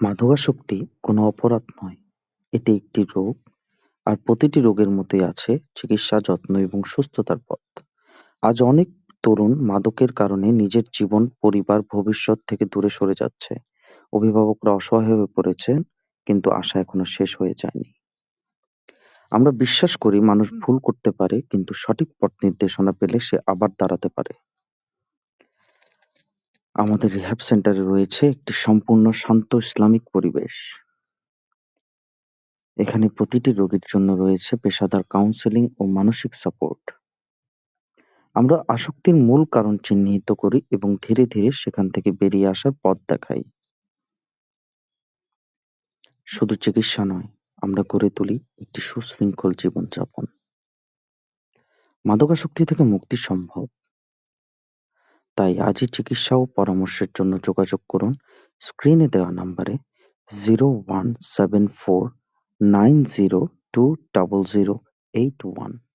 মাদকাসক্তি কোনো অপরাধ নয়। এটি একটি রোগ, আর প্রতিটি রোগের মতোই আছে চিকিৎসা, যত্ন এবং সুস্থতার পথ। আজ অনেক তরুণ মাদকের কারণে নিজের জীবন, পরিবার, ভবিষ্যৎ থেকে দূরে সরে যাচ্ছে। অভিভাবকরা অসহায় হয়ে পড়েছেন, কিন্তু আশা এখনো শেষ হয়ে যায়নি। আমরা বিশ্বাস করি মানুষ ভুল করতে পারে, কিন্তু সঠিক পথ নির্দেশনা পেলে সে আবার দাঁড়াতে পারে। আমাদের রিহ্যাব সেন্টারে রয়েছে একটি সম্পূর্ণ শান্ত ইসলামিক পরিবেশ। এখানে প্রতিটি রোগীর জন্য রয়েছে পেশাদার কাউন্সেলিং ও মানসিক সাপোর্ট। আমরা আসক্তির মূল কারণ চিহ্নিত করি এবং ধীরে ধীরে সেখান থেকে বেরিয়ে আসার পথ দেখাই। শুধু চিকিৎসা নয়, আমরা গড়ে তুলি একটি সুশৃঙ্খল জীবনযাপন। মাদকাসক্তি থেকে মুক্তি সম্ভব, তাই আজই চিকিৎসা ও পরামর্শের জন্য যোগাযোগ করুন স্ক্রিনে দেওয়া নাম্বারে 0174 90200081।